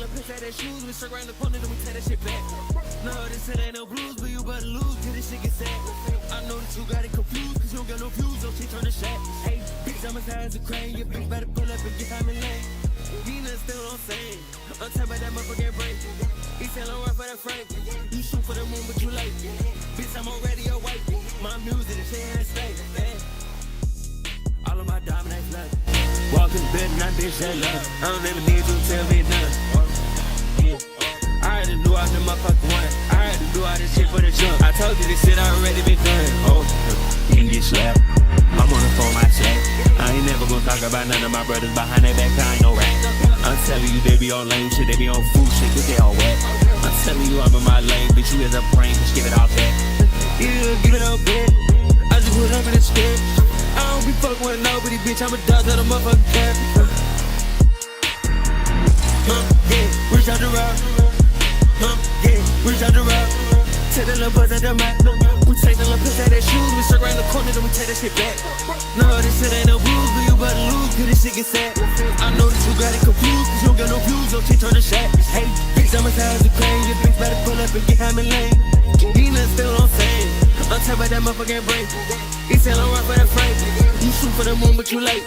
little piss at that shoes, we circle around the corner, then we tear that shit back. No, this shit ain't no blues, but you better lose, till this shit get sad. I know that you got it confused, cause you don't got no views, don't teach on the shack. Hey, bitch, I'm as high as a crane, your bitch better pull up and get high in lane. Nina still on same, on top of that motherfucking break. He tell him run for the frame, you shoot for the moon, but you late. Bitch, I'm on radio white, my music, the shit ain't stay. All of my dominate blood. Walking better than I bitch that love. I don't ever need you to tell me nothing. I had to do all the motherfucking one. I had to do all this shit for the jump. I told you this shit already been done. Oh, you can get slapped. I'm on the phone, I slack. I ain't never gonna talk about none of my brothers behind their back. I ain't no rat. I'm telling you, they be on lame shit, they be on food shit, cause they all wet. I'm telling you, I'm in my lane, bitch. You is a brain, just give it all back. Yeah, give it all back. I just put up in the script. I don't be fucking with nobody, bitch. I'm a dog to the motherfucking cat. Yeah, reach out the rock. Yeah, reach out the rock. Take the little buzz at the mic. We take the little piss at that shoes. We circle around the corner, then we take that shit back. No, this shit ain't no blues, but you better lose, cause this shit get sad. I know that you got it confused, cause you don't got no views, don't teach on the shack. Hey, bitch, I'm as high as a crane. Your bitch better pull up and get high in lane. Nina still on same, on top of that motherfucking break. He tell him run for the frame. You shoot for the moon, but you late.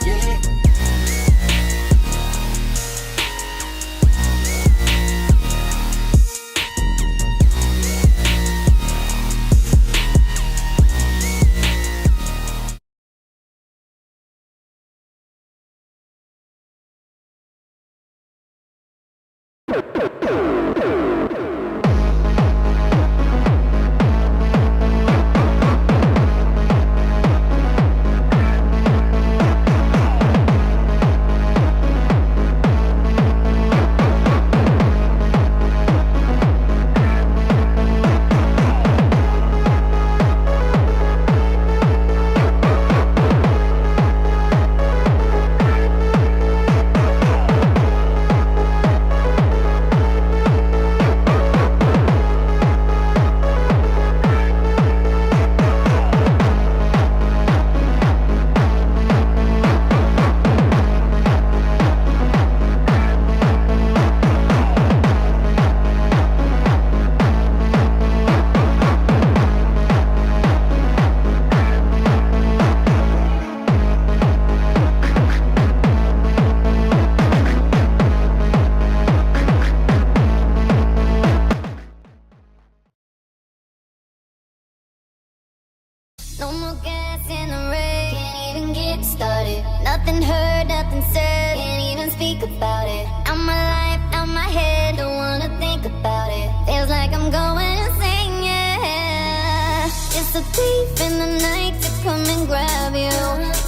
No more gas in the rain, can't even get started. Nothing heard, nothing said, can't even speak about it. Out my life, out my head, don't wanna think about it. Feels like I'm going insane, yeah. It's a thief in the night to come and grab you.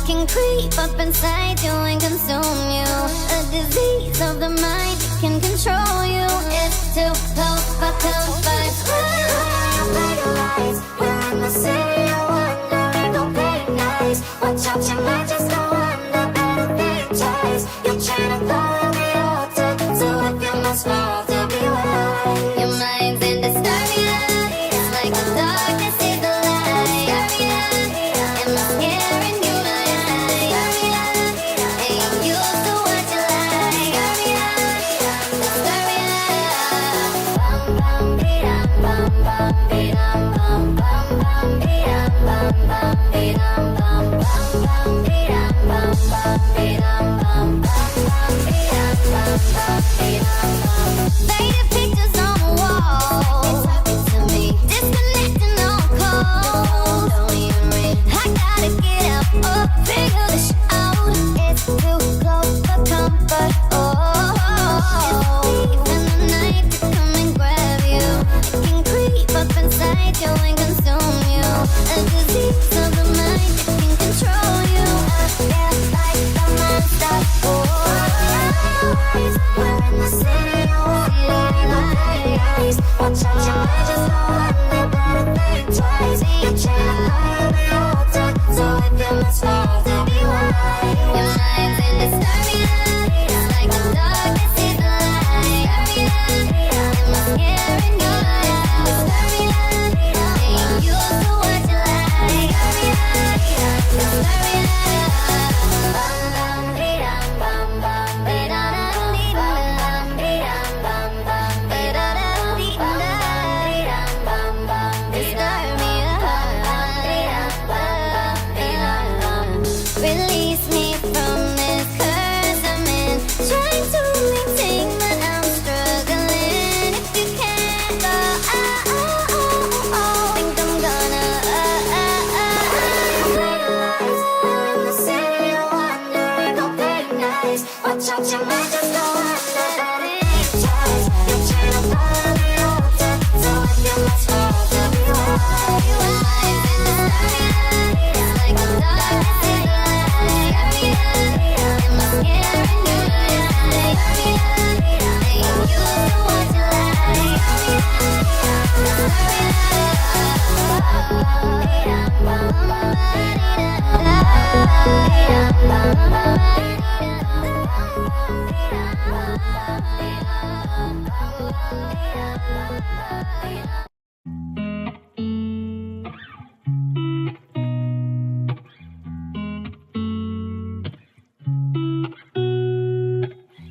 Can creep up inside you and consume you. A disease of the mind that can control you. It's too close for comfort. We're in the city of wonder, don't play nice. Watch out, you might just go under. Better think twice. You're trying to follow the altar, so if you must fall to be wise. Your mind's in disturbia. It's like the darkness is the light. And I'm scaring you tonight. Ain't used to what you like. Bum bum be-dum, bum bum be-dum, bum bum bum be-dum, bum bum be-dum, bum bum bum be-dum, bum bum be-dum, bum bum bum be-dum, bum bum be-dum, bum. Faded pictures on the wall. Talking to me, disconnecting on calls. Don't even ring. I gotta get out, figure this shit out. It's too close for comfort. It's in the night to come and grab you. It can creep up inside you and consume you. A disease of the mind that can control you. Yeah, like a monster. We're in the city of lies. Watch out, you might just go under. Better think twice. You're trying to follow the altar, so if you must fall to be wise. Your mind's in disturbia. It's like the darkness is the light. And I'm scaring you disturbia. Ain't used to what you like. Disturbia. Bum bum be-dum, bum bum be-dum, bum bum be-dum, bum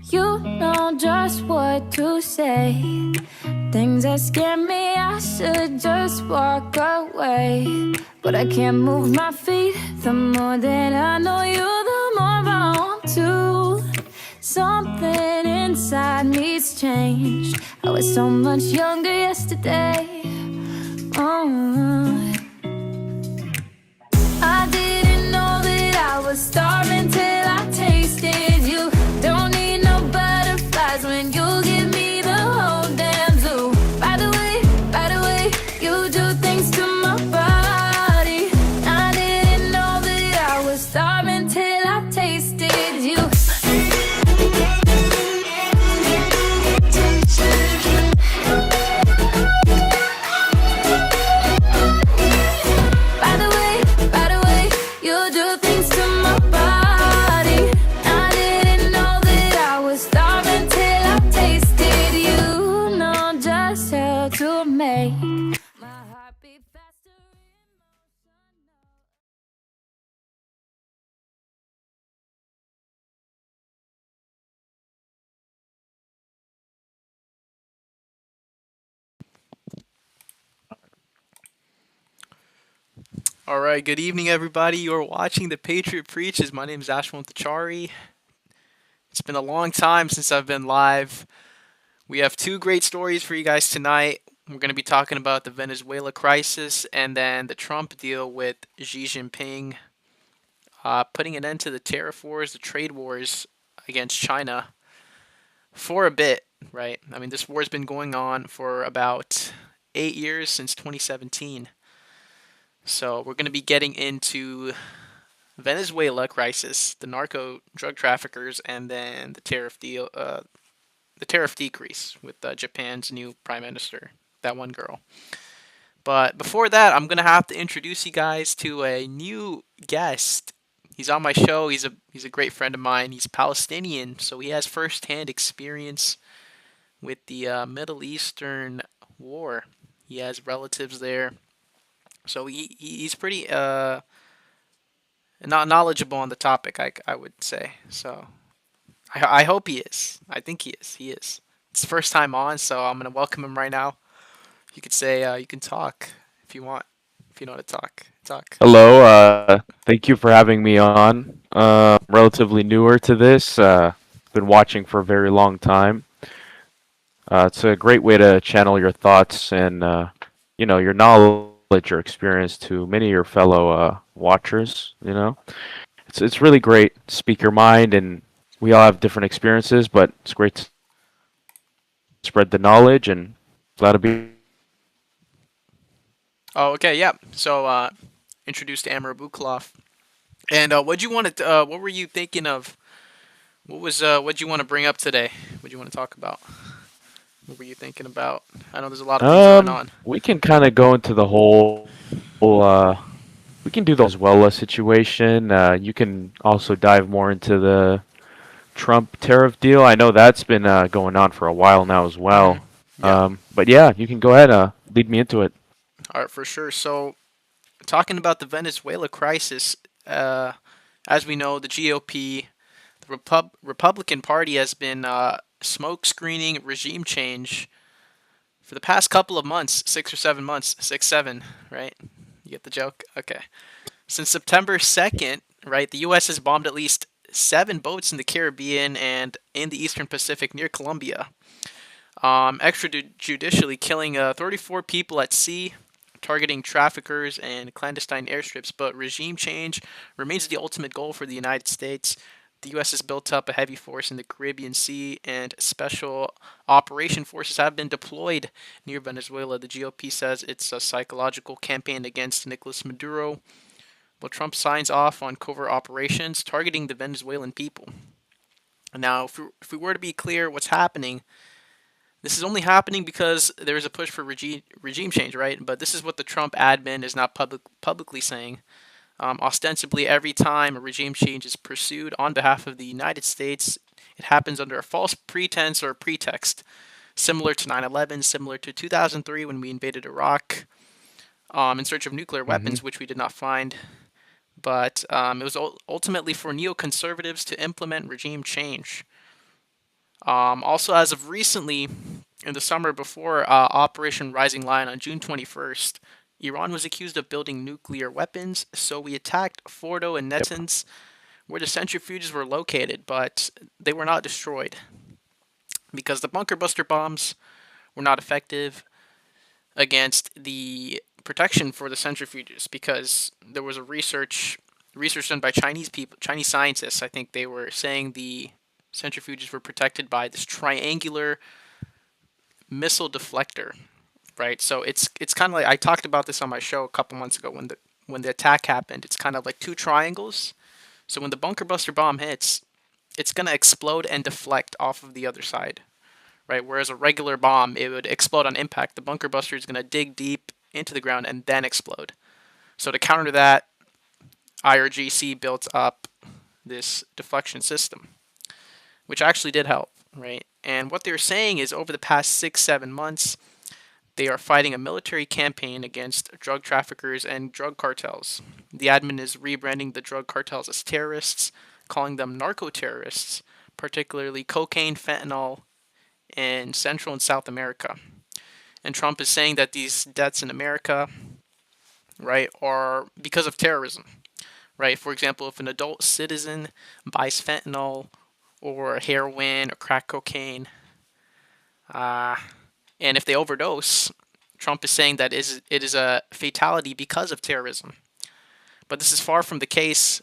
You know just what to say. Things that scare me, I should just walk away. But I can't move my feet. The more that I know you, the more I want to. Something inside me's changed. I was so much younger yesterday. Oh, I didn't know that I was starving till I tasted you. Don't need no butterflies when you give me the whole damn zoo. By the way, you do things to my body. I didn't know that I was starving till I tasted you. By the way, you do things to my body. I didn't know that I was starving till I tasted you. Know just how to make my heart beat faster. All right, good evening, everybody. You're watching the Patriot Preaches. My name is Ashwin Tachari. It's been a long time since I've been live. We have two great stories for you guys tonight. We're going to be talking about the Venezuela crisis and then the Trump deal with Xi Jinping, putting an end to the tariff wars, the trade wars against China for a bit, right? I mean, this war's been going on for about 8 years since 2017. So we're going to be getting into Venezuela crisis, the narco drug traffickers, and then the tariff deal, the tariff decrease with Japan's new prime minister, that one girl. But before that, I'm gonna have to introduce you guys to a new guest. He's on my show. He's a great friend of mine. He's Palestinian, so he has firsthand experience with the Middle Eastern war. He has relatives there. So he's pretty not knowledgeable on the topic, I would say. So I hope he is. I think he is. He is. It's the first time on, so I'm gonna welcome him right now. You could say you can talk if you want. If you know how to talk, talk. Hello, thank you for having me on. Relatively newer to this, been watching for a very long time. It's a great way to channel your thoughts and your knowledge or experience to many of your fellow watchers. It's really great to speak your mind, and we all have different experiences, but it's great to spread the knowledge and glad to be. Oh, okay, yeah. So introduced to Amr Buklov. And what you want to? What were you thinking of? What you want to bring up today? What do you want to talk about? What were you thinking about? I know there's a lot of things going on. We can kind of go into the we can do the Venezuela situation. You can also dive more into the Trump tariff deal. I know that's been going on for a while now as well. Yeah. But yeah, you can go ahead, lead me into it. All right, for sure. So talking about the Venezuela crisis, as we know, the GOP, the Republican Party, has been smoke screening regime change for the past couple of months, 6 or 7 months, 6, 7, right? You get the joke? Okay. Since September 2nd, right, the U.S. has bombed at least 7 boats in the Caribbean and in the Eastern Pacific near Colombia, extrajudicially killing 34 people at sea, targeting traffickers and clandestine airstrips. But regime change remains the ultimate goal for the United States. The U.S. has built up a heavy force in the Caribbean Sea, and special operation forces have been deployed near Venezuela. The GOP says it's a psychological campaign against Nicolas Maduro, while Trump signs off on covert operations targeting the Venezuelan people. Now, if we were to be clear what's happening, this is only happening because there is a push for regime change, right? But this is what the Trump admin is not publicly saying. Ostensibly, every time a regime change is pursued on behalf of the United States, it happens under a false pretense or pretext. similar to 9/11, similar to 2003 when we invaded Iraq in search of nuclear Hmm. weapons, which we did not find. But it was ultimately for neoconservatives to implement regime change. Also, as of recently, in the summer before Operation Rising Lion on June 21st, Iran was accused of building nuclear weapons, so we attacked Fordo and Yep. Natanz, where the centrifuges were located, but they were not destroyed because the bunker buster bombs were not effective against the protection for the centrifuges, because there was a research done by Chinese people, Chinese scientists. I think they were saying the centrifuges were protected by this triangular missile deflector, right? So it's kind of like I talked about this on my show a couple months ago when the attack happened. It's kind of like two triangles. So when the bunker buster bomb hits, it's gonna explode and deflect off of the other side, right? Whereas a regular bomb, it would explode on impact. The bunker buster is gonna dig deep into the ground and then explode. So to counter that, IRGC built up this deflection system, which actually did help, right? And what they're saying is over the past 6, 7 months, they are fighting a military campaign against drug traffickers and drug cartels. The admin is rebranding the drug cartels as terrorists, calling them narco terrorists, particularly cocaine, fentanyl in Central and South America. And Trump is saying that these deaths in America, right, are because of terrorism, right? For example, if an adult citizen buys fentanyl or heroin or crack cocaine, uh, and if they overdose, Trump is saying that it is a fatality because of terrorism. But this is far from the case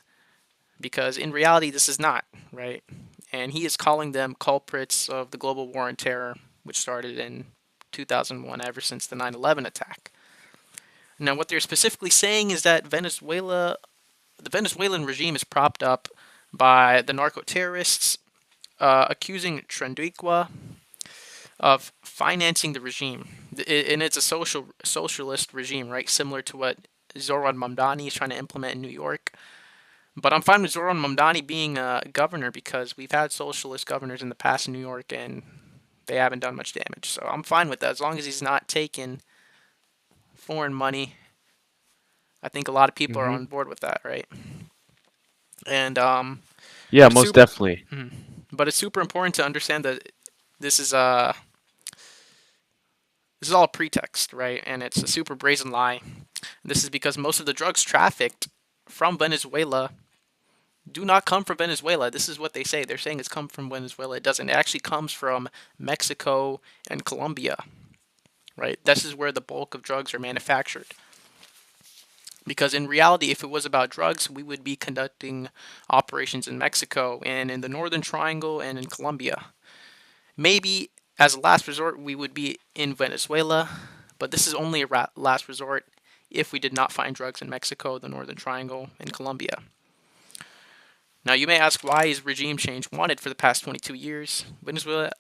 because in reality, this is not, right? And he is calling them culprits of the global war on terror, which started in 2001 ever since the 9/11 attack. Now, what they're specifically saying is that the Venezuelan regime is propped up by the narco terrorists, accusing Trendiqua of financing the regime, and it's a socialist regime, right? Similar to what Zoran Mamdani is trying to implement in New York. But I'm fine with Zoran Mamdani being a governor because we've had socialist governors in the past in New York and they haven't done much damage. So I'm fine with that as long as he's not taking foreign money. I think a lot of people are Hmm. on board with that, right? And Yeah, but it's most super, definitely. but it's super important to understand that this is uh this is all a pretext, right? And it's a super brazen lie. This is because most of the drugs trafficked from Venezuela do not come from Venezuela. This is what they say. They're saying it's come from Venezuela. It doesn't. It actually comes from Mexico and Colombia, right? This is where the bulk of drugs are manufactured. Because in reality, if it was about drugs, we would be conducting operations in Mexico and in the Northern Triangle and in Colombia. Maybe as a last resort, we would be in Venezuela, but this is only a last resort if we did not find drugs in Mexico, the Northern Triangle, and Colombia. Now, you may ask, why is regime change wanted for the past 22 years? Venezuela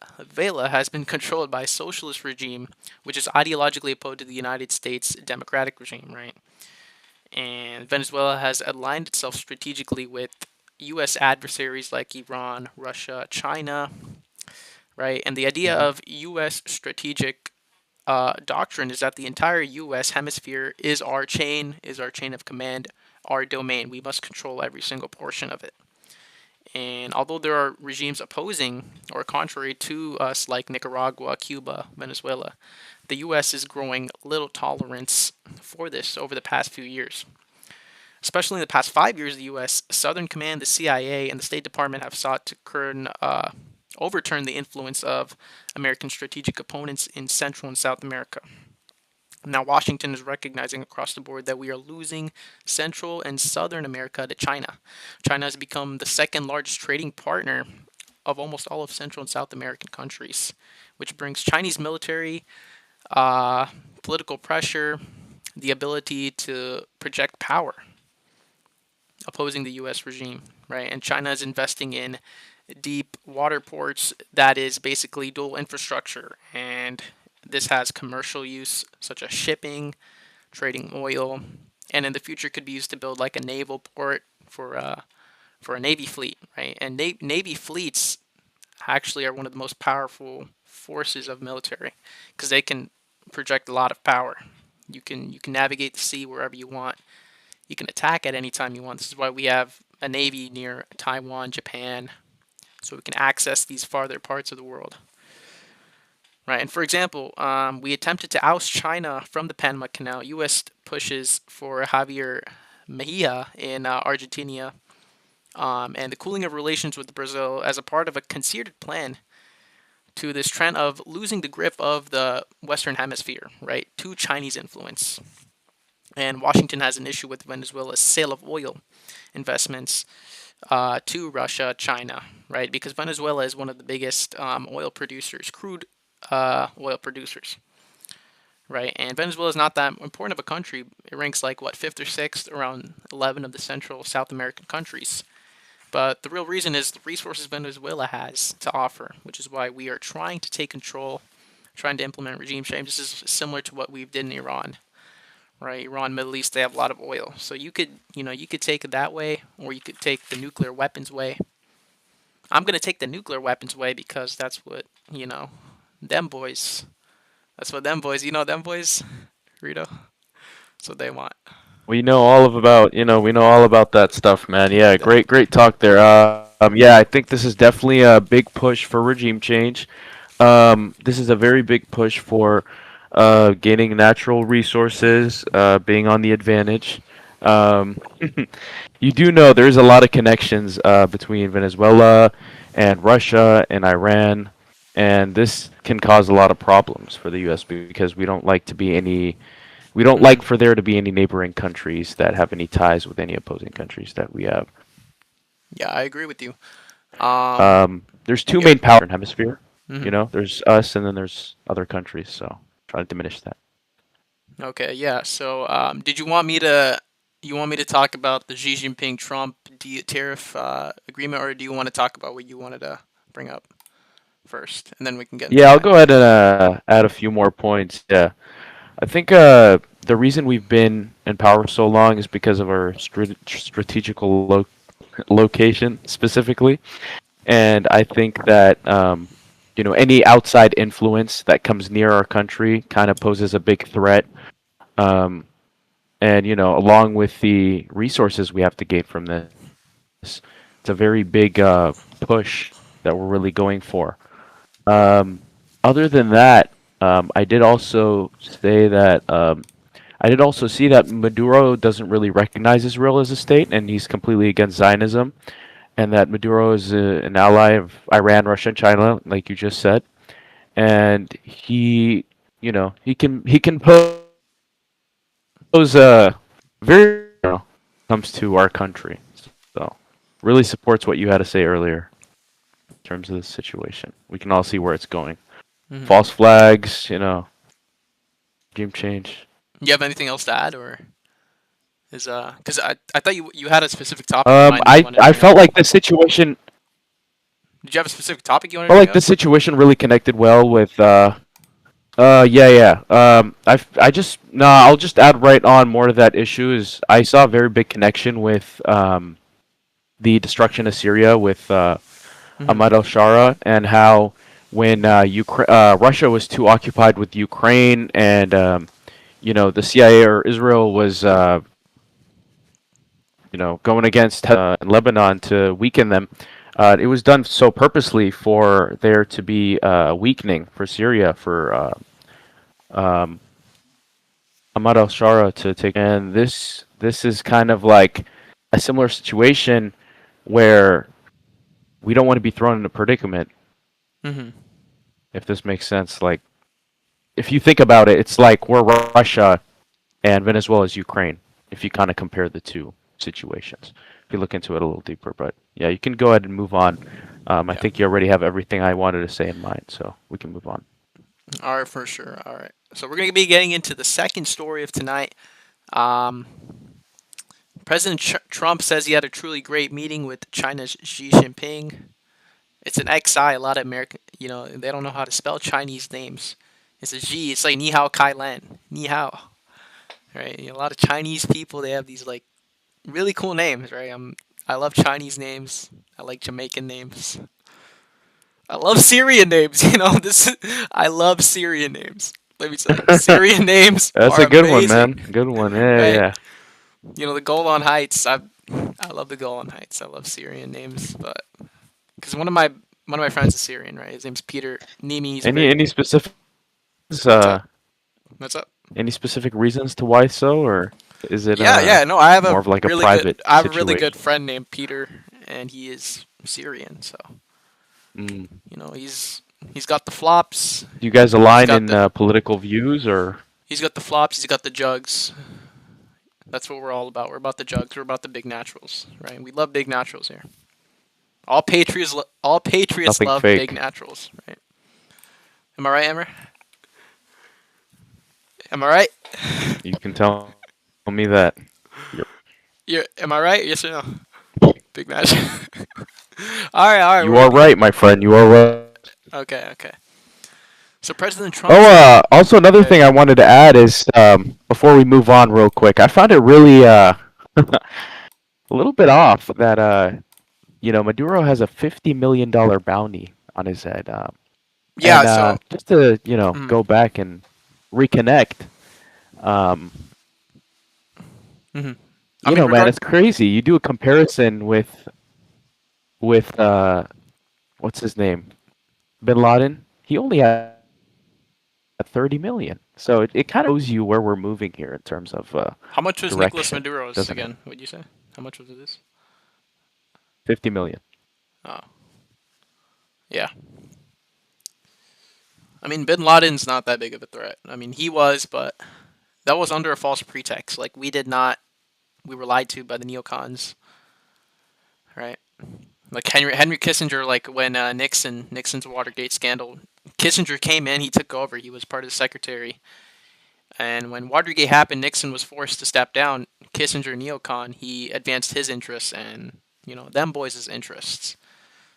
has been controlled by a socialist regime, which is ideologically opposed to the United States democratic regime, right? And Venezuela has aligned itself strategically with U.S. adversaries like Iran, Russia, China, right? And the idea Hmm. of U.S. strategic doctrine is that the entire U.S. hemisphere is our chain of command, our domain. We must control every single portion of it. And although there are regimes opposing or contrary to us, like Nicaragua, Cuba, Venezuela, the U.S. is growing little tolerance for this over the past few years. Especially in the past 5 years, the U.S. Southern Command, the CIA, and the State Department have sought to overturn the influence of American strategic opponents in Central and South America. Now, Washington is recognizing across the board that we are losing Central and Southern America to China. China has become the second largest trading partner of almost all of Central and South American countries, which brings Chinese military, uh, political pressure, the ability to project power, opposing the U.S. regime, right? And China is investing in deep water ports that is basically dual infrastructure, and this has commercial use such as shipping, trading oil, and in the future could be used to build like a naval port for a navy fleet, right? And navy fleets actually are one of the most powerful forces of military because they can project a lot of power. You can navigate the sea wherever you want. You can attack at any time you want. This is why we have a navy near Taiwan, Japan, so we can access these farther parts of the world. Right, and for example, we attempted to oust China from the Panama Canal. U.S. pushes for Javier Mejia in Argentina, and the cooling of relations with Brazil as a part of a concerted plan to this trend of losing the grip of the Western Hemisphere, right, to Chinese influence. And Washington has an issue with Venezuela's sale of oil investments to Russia, China, right, because Venezuela is one of the biggest oil producers, crude oil producers, right? And Venezuela is not that important of a country. It ranks like what, fifth or sixth, around 11 of the Central South American countries. But the real reason is the resources Venezuela has to offer, which is why we are trying to take control, trying to implement regime change. This is similar to what we did in Iran, right? Iran, Middle East, they have a lot of oil. So you could take it that way, or you could take the nuclear weapons way. I'm gonna take the nuclear weapons way because that's what them boys. That's what them boys. Them boys, Rito. That's what they want. We know all about that stuff, man. Yeah, The, great talk there. Yeah, I think this is definitely a big push for regime change. This is a very big push for gaining natural resources, being on the advantage. Um, you do know there's a lot of connections between Venezuela and Russia and Iran, and this can cause a lot of problems for the U.S. because we don't mhm. like for there to be any neighboring countries that have any ties with any opposing countries that we have. Yeah, I agree with you. Um, There's two yeah. main powers in the hemisphere. Hmm. There's us and then there's other countries. So try to diminish that. Okay, yeah. So, did you want me to? You want me to talk about the Xi Jinping Trump tariff agreement, or do you want to talk about what you wanted to bring up first, and then we can get into Yeah, I'll that? go ahead and add a few more points. Yeah, I think the reason we've been in power so long is because of our strategical location specifically. And I think that any outside influence that comes near our country kind of poses a big threat. Um, and along with the resources we have to gain from this, it's a very big push that we're really going for. Um, Other than that, I did also say that I did also see that Maduro doesn't really recognize Israel as a state, and he's completely against Zionism, and that Maduro is an ally of Iran, Russia, and China, like you just said. And he can pose a very comes to our country. So really supports what you had to say earlier in terms of this situation. We can all see where it's going. Hmm. False flags, game change. You have anything else to add, or is because I thought you had a specific topic in mind that you wanted to I bring up. felt like the situation Did you have a specific topic you wanted to felt bring like the up? situation really connected well with yeah. I just no, I'll just add right on more to that issue is I saw a very big connection with the destruction of Syria with Hmm. Ahmad al-Shara and how when Russia was too occupied with Ukraine and the CIA or Israel was going against in Lebanon to weaken them. It was done so purposely for there to be weakening for Syria for um, Ahmad al-Shara to take. And this is kind of like a similar situation where we don't want to be thrown in a predicament, Hmm. if this makes sense. Like if you think about it, it's like we're Russia and Venezuela is Ukraine. If you kind of compare the two situations, if you look into it a little deeper, but yeah, you can go ahead and move on. I Yeah. think you already have everything I wanted to say in mind, so we can move on. All right, for sure. All right. So we're gonna be getting into the second story of tonight. Um, President Trump says he had a truly great meeting with China's Xi Jinping. It's an XI. A lot of American, they don't know how to spell Chinese names. It's a Xi. It's like Ni Hao Kai Lan. Ni Hao. Right. A lot of Chinese people. They have these like really cool names. Right. I love Chinese names. I like Jamaican names. I love Syrian names. I love Syrian names. Let me tell you, Syrian names That's are a good one, man. amazing, Good one. Yeah, right? yeah. The Golan Heights. I love the Golan Heights. I love Syrian names, but because one of my friends is Syrian, right? His name's Peter Nimi. He's a very Any specific what's up? uh What's up? any specific reasons to why so, or is it Yeah, yeah. No, I have a more of like a really good. private I have a really good situation? friend named Peter, and he is Syrian. So Mm. he's got the flops. Do you guys He's align got in the political views, or he's got the flops. He's got the jugs. That's what we're all about. We're about the jugs. We're about the big naturals, right? We love big naturals here. All patriots nothing love big fake? naturals, right? Am I right, Emmer? Am I right? You can tell me that. Am I right? Yes or no? Big match. All right. You We're are gonna right, my friend. You are right. okay, okay. So President Trump Oh, said, also another okay, thing I wanted to add is before we move on real quick, I found it really a little bit off that Maduro has a $50 million bounty on his head. yeah. And So, just to mm, go back and reconnect, um, hmm I mean, man, regard. it's crazy. You do a comparison with what's his name, Bin Laden. He only had 30 million. So it kind of shows you where we're moving here in terms of How much was Nicolas direction, Maduro's doesn't it? again? Would you say? How much was this? 50 million. Oh, yeah. I mean, Bin Laden's not that big of a threat. I mean, he was, but that was under a false pretext. Like we did not, we were lied to by the neocons, right? Like Henry Kissinger, like when Nixon's Watergate scandal, Kissinger came in, he took over, he was part of the secretary, and when Watergate happened, Nixon was forced to step down. Kissinger, neocon, he advanced his interests and them boys' interests.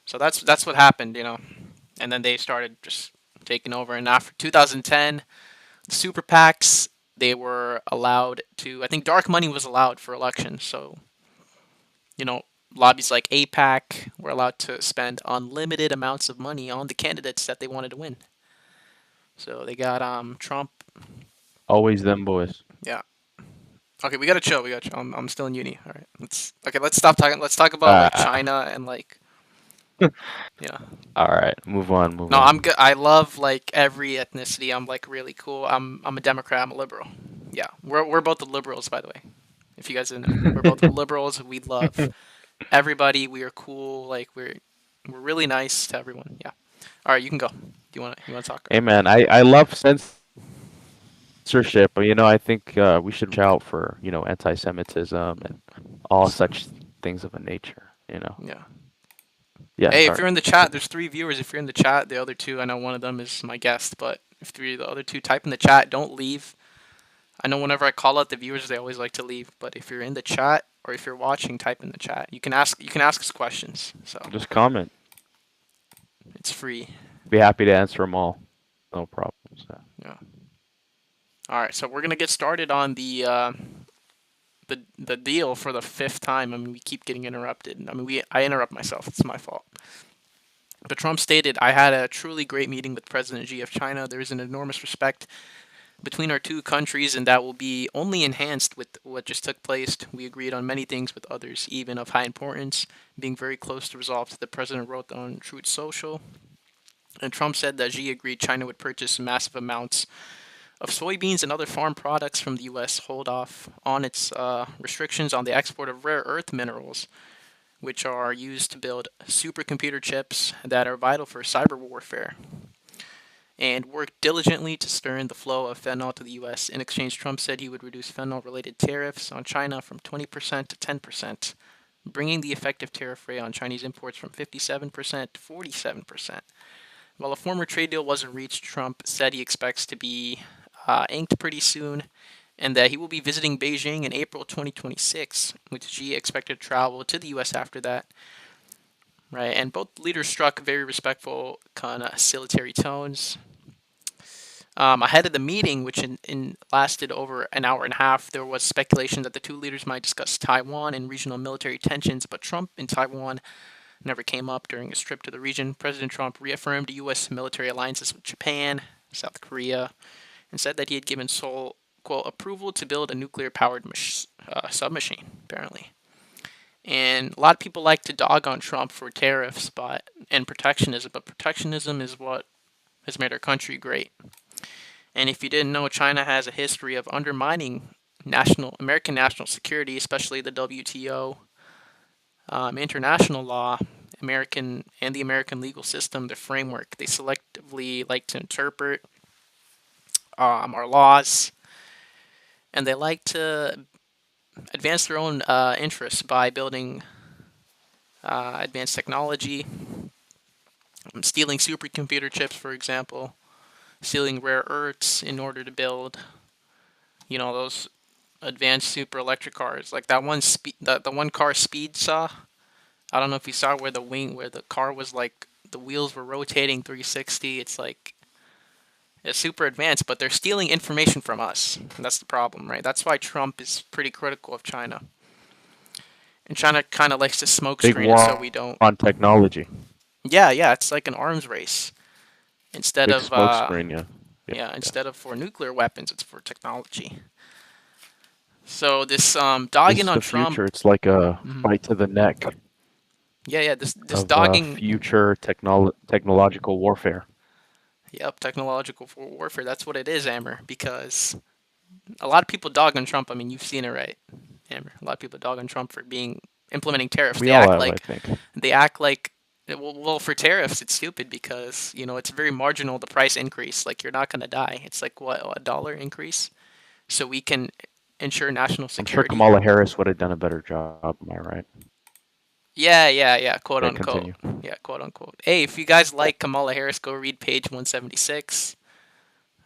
So that's what happened, and then they started just taking over. And after 2010, super PACs, they were allowed to. I think dark money was allowed for elections. So you know, lobbies like APAC were allowed to spend unlimited amounts of money on the candidates that they wanted to win. So they got Trump. Always them boys. Yeah. Okay, we gotta chill. We gotta chill. I'm still in uni. All right. Let's stop talking. Let's talk about like Ah, China and like yeah. all right. Move on. Move No, I'm on. good. I love like every ethnicity. I'm like really cool. I'm a Democrat. I'm a liberal. Yeah, we're both the liberals, by the way. If you guys didn't know, we're both liberals. We love everybody. We are cool. Like we're really nice to everyone. Yeah. All right, you can go. Do you wanna talk? Hey man, I love censorship, but I think we should watch out for anti-Semitism and all such things of a nature. Yeah. Yeah. Hey, if Sorry. you're in the chat, there's 3 viewers. If you're in the chat, the other two, I know one of them is my guest, but if the other two, type in the chat. Don't leave. I know whenever I call out the viewers, they always like to leave. But if you're in the chat or if you're watching, type in the chat. You can ask us questions. So Just comment. it's free. Be happy to answer them all. No problem. So. Yeah. All right. So we're gonna get started on the deal for the fifth time. I mean, we keep getting interrupted. I mean, I interrupt myself. It's my fault. But Trump stated, "I had a truly great meeting with President Xi of China. There is an enormous respect between our two countries, and that will be only enhanced with what just took place. We agreed on many things with others, even of high importance, being very close to resolve." The president wrote on Truth Social. And Trump said that Xi agreed China would purchase massive amounts of soybeans and other farm products from the U.S., hold off on its restrictions on the export of rare earth minerals, which are used to build supercomputer chips that are vital for cyber warfare, and worked diligently to stir in the flow of fentanyl to the U.S. In exchange, Trump said he would reduce fentanyl-related tariffs on China from 20% to 10%, bringing the effective tariff rate on Chinese imports from 57% to 47%. While a former trade deal wasn't reached, Trump said he expects to be inked pretty soon, and that he will be visiting Beijing in April 2026, with Xi expected to travel to the U.S. after that. Right, and both leaders struck very respectful, kind of conciliatory tones. Ahead of the meeting, which lasted over an hour and a half, there was speculation that the two leaders might discuss Taiwan and regional military tensions, but Trump in Taiwan never came up during his trip to the region. President Trump reaffirmed U.S. military alliances with Japan, South Korea, and said that he had given Seoul, quote, approval to build a nuclear powered submachine, apparently. And a lot of people like to dog on Trump for tariffs and protectionism, but protectionism is what has made our country great. And if you didn't know, China has a history of undermining American national security, especially the WTO, international law, the American legal system, the framework. They selectively like to interpret our laws, and they like to advance their own interests by building advanced technology, stealing supercomputer chips, for example, stealing rare earths in order to build, those advanced super electric cars. Like that one the one car Speed saw. I don't know if you saw where the car was like the wheels were rotating 360. It's like it's super advanced, but they're stealing information from us. And that's the problem, right? That's why Trump is pretty critical of China. And China kind of likes to smoke Big screen it so war we don't. on technology. Yeah, it's like an arms race. Instead Big of smoke screen, yeah. instead of for nuclear weapons, it's for technology. So this dogging This is on the Trump. future. It's like a Mhm. fight to the neck Yeah, this of dogging. future technological warfare. Yep, technological warfare. That's what it is, Amber. Because a lot of people dog on Trump. I mean, you've seen it, right, Amber? A lot of people dog on Trump for implementing tariffs. We all have, I think. They act like well, for tariffs, it's stupid because it's very marginal, the price increase. Like you're not gonna die. It's like what, $1 increase, so we can ensure national I'm sure security. Kamala Harris would have done a better job. Am I right? Yeah, quote Yeah, unquote. continue. Yeah, quote unquote. Hey, if you guys like Kamala Harris, go read page 176.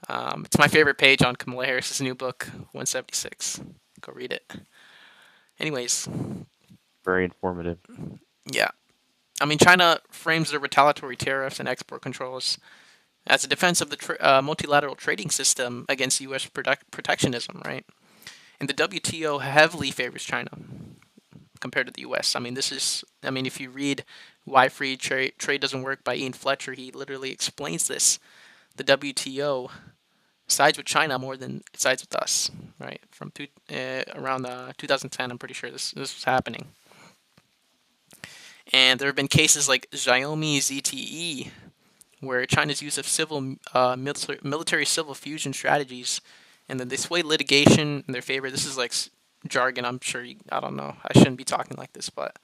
It's my favorite page on Kamala Harris's new book, 176. Go read it. Anyways, Very informative. yeah. I mean, China frames their retaliatory tariffs and export controls as a defense of the multilateral trading system against U.S. protectionism, right? And the WTO heavily favors China compared to the U.S. If you read Why Free Trade Doesn't Work by Ian Fletcher, he literally explains this. The WTO sides with China more than it sides with us, right? From around 2010, I'm pretty sure this was happening. And there have been cases like Xiaomi ZTE, where China's use of military civil fusion strategies, and then they sway litigation in their favor. This is like jargon. I'm sure I don't know. I shouldn't be talking like this, but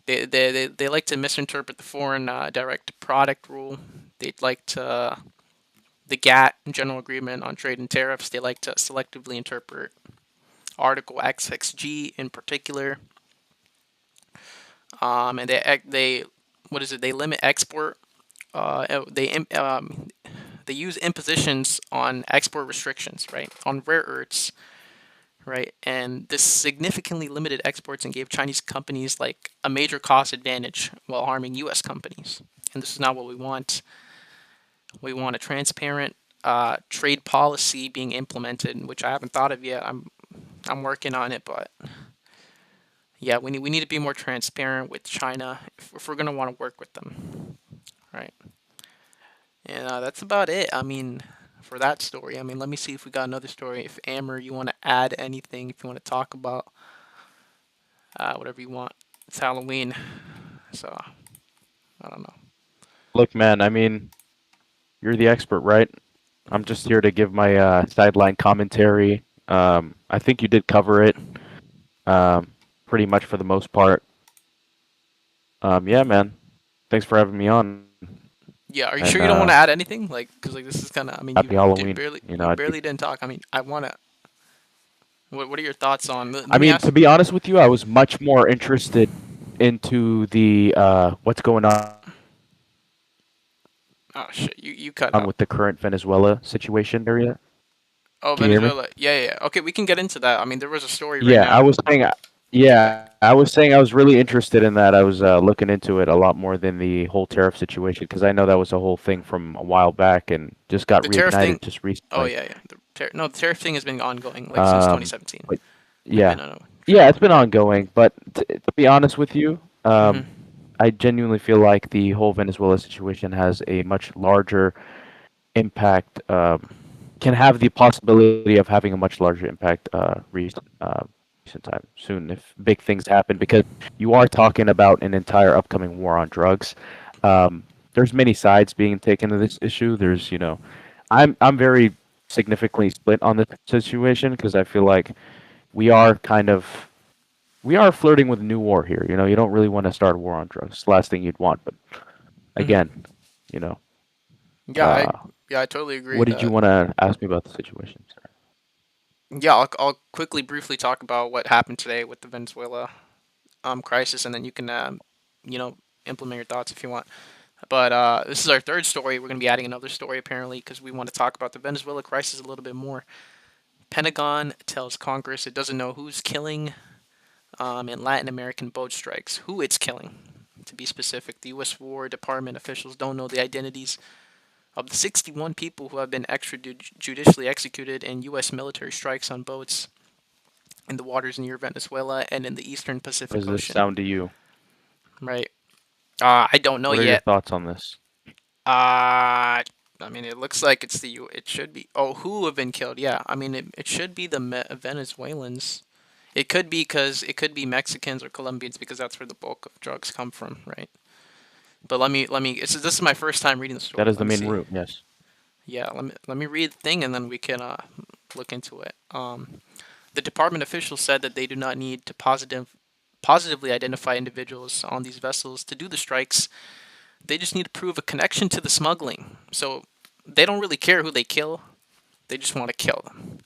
they like to misinterpret the foreign direct product rule. They'd like to the GATT, General Agreement on Trade and Tariffs. They like to selectively interpret Article XXG in particular. And they limit export. They use impositions on export restrictions, right, on rare earths, right, and this significantly limited exports and gave Chinese companies like a major cost advantage while harming U.S. companies. And this is not what we want. We want a transparent trade policy being implemented, which I haven't thought of yet. I'm working on it, but. Yeah, we need to be more transparent with China if we're gonna want to work with them, right? And that's about it. I mean, for that story. I mean, let me see if we got another story. If Amber, you want to add anything, if you want to talk about whatever you want. It's Halloween, so I don't know. Look, man, I mean, you're the expert, right? I'm just here to give my sideline commentary. I think you did cover it. Pretty much for the most part. Yeah, man. Thanks for having me on. Yeah, are you And sure you don't want to add anything? Like, because like this is kind of. I mean, happy Halloween. barely, You know, you barely didn't talk. I mean, I want to. What are your thoughts on? I mean, to be honest with you, I was much more interested into the what's going on Oh shit, you cut out. with the current Venezuela situation area. Oh, Can you hear me? Venezuela. Yeah. Okay, we can get into that. I mean, there was a story right Yeah, now. I was saying. Yeah, I was saying I was really interested in that. I was looking into it a lot more than the whole tariff situation because I know that was a whole thing from a while back and just got The tariff thing. reignited just Oh recently. yeah. The tariff thing has been ongoing like since Um, 2017. but I've yeah, been on a yeah, it's been ongoing. But to be honest with you, Hmm. Um, I genuinely feel like the whole Venezuela situation has a much larger impact, can have the possibility of having a much larger impact recent time soon if big things happen, because you are talking about an entire upcoming war on drugs. There's many sides being taken to this issue. I'm very significantly split on this situation because I feel like we are kind of we are flirting with a new war here. You don't really want to start a war on drugs. It's the last thing you'd want, but Hmm. again, you know, Yeah, uh, I totally agree. what did you want to ask me about the situation? Sorry. Yeah, I'll quickly briefly talk about what happened today with the Venezuela crisis, and then you can you know implement your thoughts if you want. But this is our third story. We're going to be adding another story apparently because we want to talk about the Venezuela crisis a little bit more. Pentagon tells Congress it doesn't know who's killing in Latin American boat strikes, who it's killing. To be specific, the U.S. War Department officials don't know the identities of the 61 people who have been extrajudicially executed in U.S. military strikes on boats in the waters near Venezuela and in the eastern How Pacific does this Ocean. sound to you? Right. I don't know What are your yet. thoughts on this? I mean, it looks like it's the U. It should be. Oh, who have been killed? Yeah. I mean, it should be the Venezuelans. It could be because it could be Mexicans or Colombians because that's where the bulk of drugs come from, right? But let me. This is my first time reading the That story. is Let the me main see. route, yes. Yeah. Let me read the thing and then we can look into it. The department officials said that they do not need to positively identify individuals on these vessels to do the strikes. They just need to prove a connection to the smuggling. So they don't really care who they kill. They just want to kill them,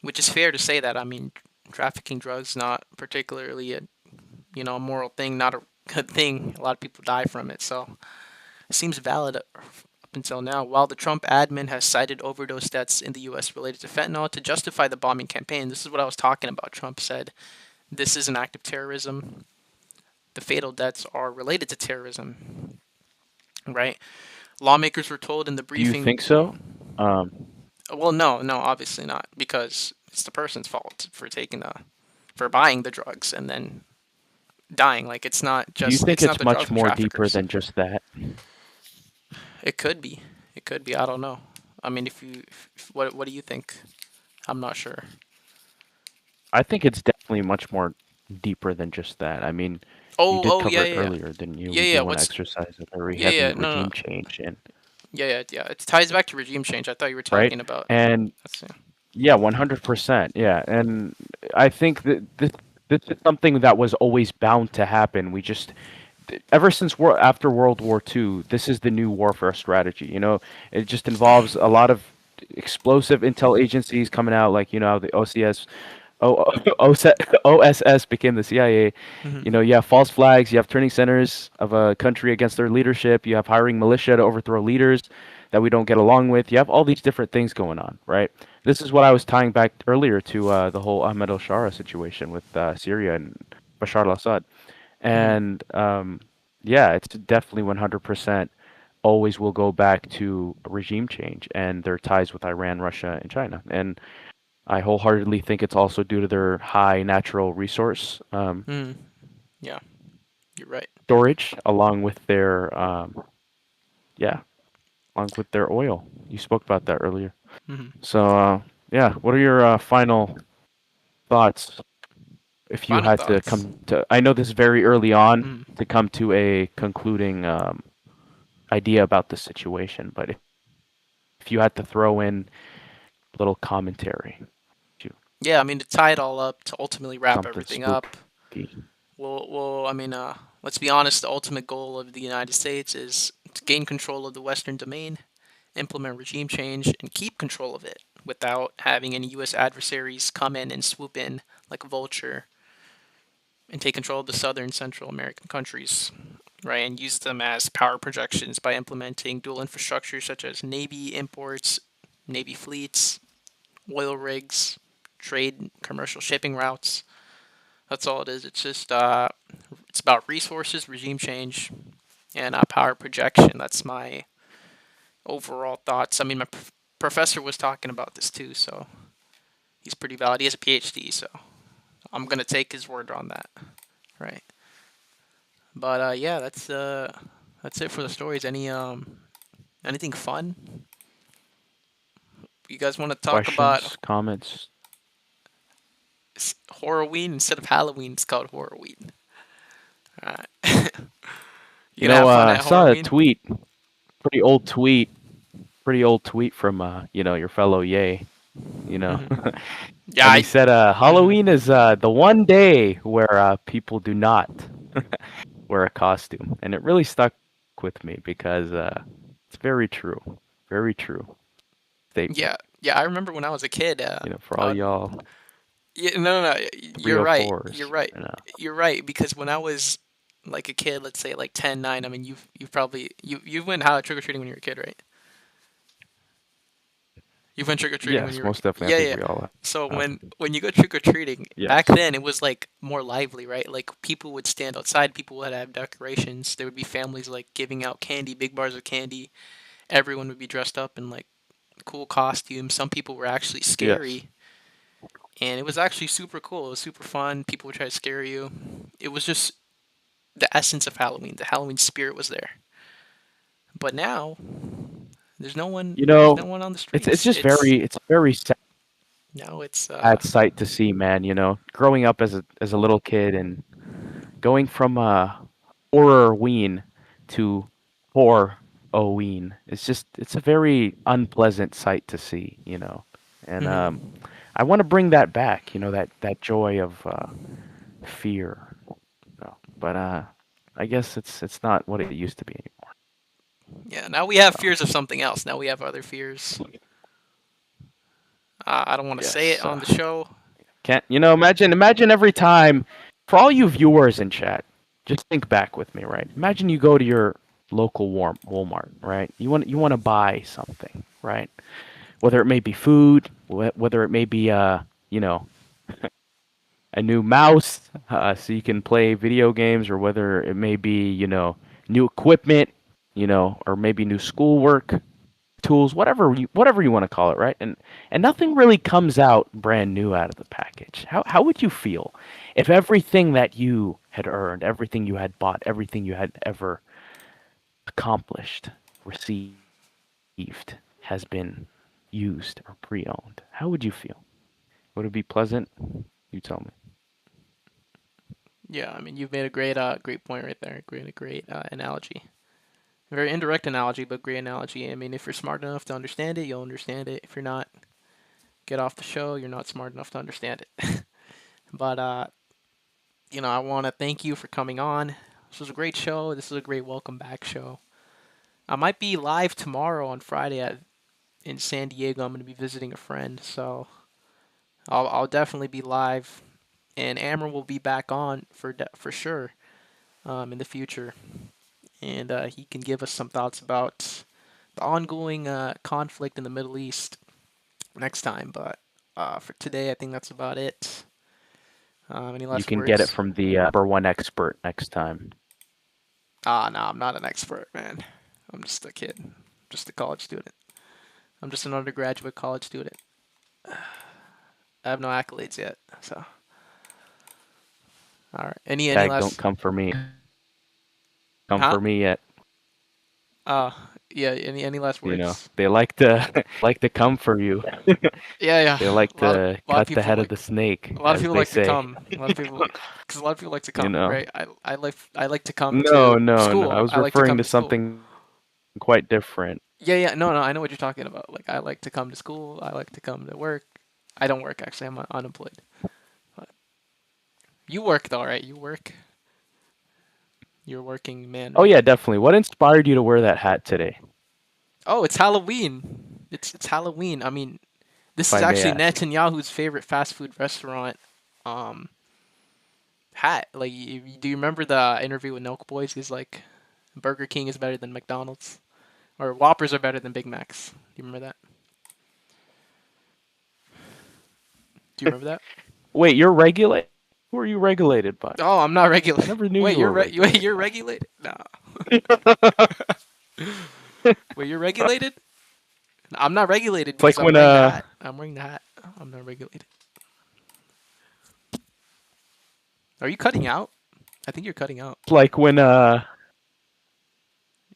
which is fair to say that. I mean, trafficking drugs not particularly a a moral thing, not a good thing. A lot of people die from it, so it seems valid up until now. While the Trump admin has cited overdose deaths in the U.S. related to fentanyl to justify the bombing campaign, this is what I was talking about. Trump said this is an act of terrorism. The fatal deaths are related to terrorism, right? Lawmakers were told in the Do you briefing. think so? Um, Well, no, no, obviously not, because it's the person's fault for for buying the drugs and then dying. Like do you think it's not it's the much drug more deeper traffickers. than just that? It could be, it could be. I don't know. I mean, what do you think? I'm not sure. I think it's definitely much more deeper than just that. I mean, you did Oh, cover yeah, it yeah, yeah, earlier, didn't you? yeah, We yeah. do want to What's exercise a very yeah, yeah. heavy No, no, no. regime change, and Yeah, yeah, yeah. It ties back to regime change. I thought you were right? talking about. And That's yeah. yeah, 100%. Yeah, and I think that this is something that was always bound to happen. We just ever since after World War II, this is the new warfare strategy. It just involves a lot of explosive intel agencies coming out, like the OSS became the CIA. Hmm. You have false flags, you have turning centers of a country against their leadership, you have hiring militia to overthrow leaders that we don't get along with. You have all these different things going on, right? This is what I was tying back earlier to the whole Ahmed al-Shara situation with Syria and Bashar al-Assad. Hmm. And yeah, it's definitely 100% always will go back to regime change and their ties with Iran, Russia, and China. And I wholeheartedly think it's also due to their high natural resource Hmm. Yeah, you're right. storage, along with yeah, along with their oil. You spoke about that earlier. Hmm. So, yeah, what are your final thoughts if you Final had to thoughts. come to? I know this is very early on Hmm. to come to a concluding idea about the situation, but if you had to throw in a little commentary, to Yeah, I mean to tie it all up, to ultimately wrap something everything up. spooky, I mean, let's be honest. The ultimate goal of the United States is to gain control of the Western domain, implement regime change, and keep control of it without having any U.S. adversaries come in and swoop in like a vulture and take control of the Southern Central American countries, right? And use them as power projections by implementing dual infrastructure such as Navy imports, Navy fleets, oil rigs, trade, commercial shipping routes. That's all it is. It's just it's about resources, regime change, and power projection. That's my overall thoughts. I mean, my professor was talking about this too, so he's pretty valid. He has a PhD, so I'm gonna take his word on that, right? But yeah, that's it for the stories. Anything fun? You guys want to talk about Questions, comments? Horrorween instead of Halloween? It's called Horrorween. Alright. You You gonna know, have fun I at saw a Horrorween? tweet, pretty old tweet, pretty old tweet from your fellow Yay, you know. Hmm. Yeah, And he said mhm. Halloween is the one day where people do not wear a costume. And it really stuck with me because it's very true. Very true statement. Yeah. I remember when I was a kid. For I all would, y'all yeah, no. You're right. 304s. You're right. You know. You're right. Because when I was like a kid, let's say like 10, 9. I mean, you've probably you went how trick or treating when you were a kid, right? You went trick or treating when Yes, you were. most definitely. I Yeah, think yeah. we all So have. when you go trick or treating, back Yes. then it was like more lively, right? Like people would stand outside, people would have decorations. There would be families like giving out candy, big bars of candy. Everyone would be dressed up in like cool costumes. Some people were actually Yes. scary, and it was actually super cool. It was super fun. People would try to scare you. It was just the essence of Halloween. The Halloween spirit was there. But now there's no one. You There's know, no one on the it's streets. just it's a very Now it's sad sight to see, man. Growing up as a little kid and going from horror ween to horror ween. It's a very unpleasant sight to see. And Mhm. I want to bring that back, that joy of fear. But I guess it's not what it used to be anymore. Yeah, now we have So fears of something else. Now we have other fears. I don't want to say it yes, on the show. can't imagine every time for all you viewers in chat, just think back with me, right? Imagine you go to your local Walmart, right? You want to buy something, right? Whether it may be food, whether it may be you know, a new mouse so you can play video games, or whether it may be, new equipment, or maybe new schoolwork tools, whatever you want to call it, right? And nothing really comes out brand new out of the package. How would you feel if everything that you had earned, everything you had bought, everything you had ever accomplished, received, has been used or pre-owned? How would you feel? Would it be pleasant? You tell me. Yeah, I mean you've made a great point right there. Great analogy. Very indirect analogy, but great analogy. I mean, if you're smart enough to understand it, you'll understand it. If you're not, get off the show. You're not smart enough to understand it. But I want to thank you for coming on. This was a great show. This is a great welcome back show. I might be live tomorrow on Friday in San Diego. I'm going to be visiting a friend, so I'll definitely be live, and Amber will be back on for sure in the future, and he can give us some thoughts about the ongoing conflict in the Middle East next time. But for today, I think that's about it. Any You last can get it words? from the number one expert next time. No, I'm not an expert, man. I'm just a kid, just a college student. I'm just an undergraduate college student. I have no accolades yet, so. All right. Any Tag, don't last? come for me. Come Huh? for me yet. Uh, yeah. Any last words? They like to like to come for you. Yeah. They like to A lot of cut the people head of like the snake, a lot of as people they like to say. come. A lot of people, because a lot of people like to You come, know. right? I like to come No, to no, no. I school. was I like to referring come to to school. something quite different. Yeah. No. I know what you're talking about. Like I like to come to school. I like to come to work. I don't work actually. I'm unemployed. But you work though, right? You work. You're a working man, Oh right? yeah, definitely. What inspired you to wear that hat today, Oh, it's Halloween. It's Halloween. I mean, this if is I may actually ask? Netanyahu's favorite fast food restaurant um hat. Like, do you remember the interview with Milk Boys? He's like, Burger King is better than McDonald's, or Whoppers are better than Big Macs. Do you remember that? Do you remember that? Wait, you're regulated? Who are you regulated by? Oh, I'm not I regulated. never knew Wait, you were wait, regulated. you're regulated? No. Wait, you're regulated? I'm not regulated It's because like I'm when wearing the hat. I'm wearing the hat. I'm not regulated. Are you cutting out? I think you're cutting out. It's like when no,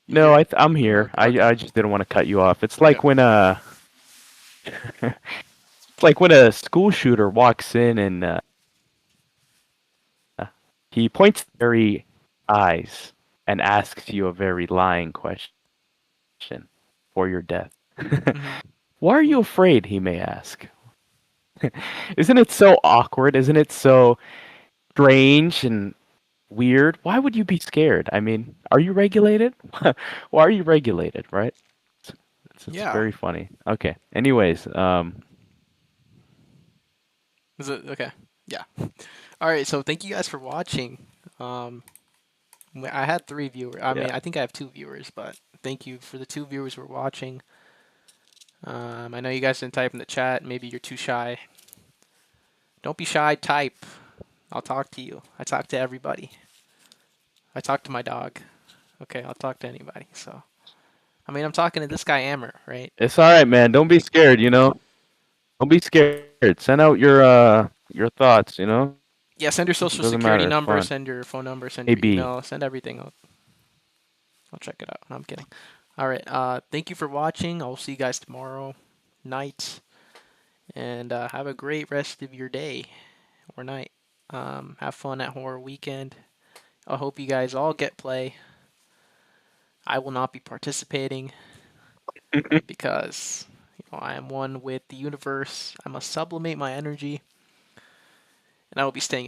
You're I'm here. okay. I just didn't want to cut you off. It's Okay. like when it's like when a school shooter walks in and he points to very eyes and asks you a very lying question for your death. Hmm. Why are you afraid? He may ask. Isn't it so awkward? Isn't it so strange and weird? Why would you be scared? I mean, are you regulated? Why are you regulated, right? It's Yeah. very funny. Okay. Anyways, Is it okay? Yeah. All right. So thank you guys for watching. Um, I had 3 viewers. I mean, yeah. I think I have 2 viewers, but thank you for the 2 viewers who are watching. I know you guys didn't type in the chat. Maybe you're too shy. Don't be shy. Type. I'll talk to you. I talk to everybody. I talk to my dog. Okay, I'll talk to anybody. So, I mean, I'm talking to this guy Amber, right? It's all right, man. Don't be scared, you know? Don't be scared. Send out your thoughts, you know? Yeah, send your It social doesn't matter. security It's number, fun. send your phone number, send your AB. email, send everything. I'll check it out. No, I'm kidding. All right. Thank you for watching. I'll see you guys tomorrow night, and have a great rest of your day or night. Have fun at Horror Weekend. I hope you guys all get play. I will not be participating because I am one with the universe. I must sublimate my energy, and I will be staying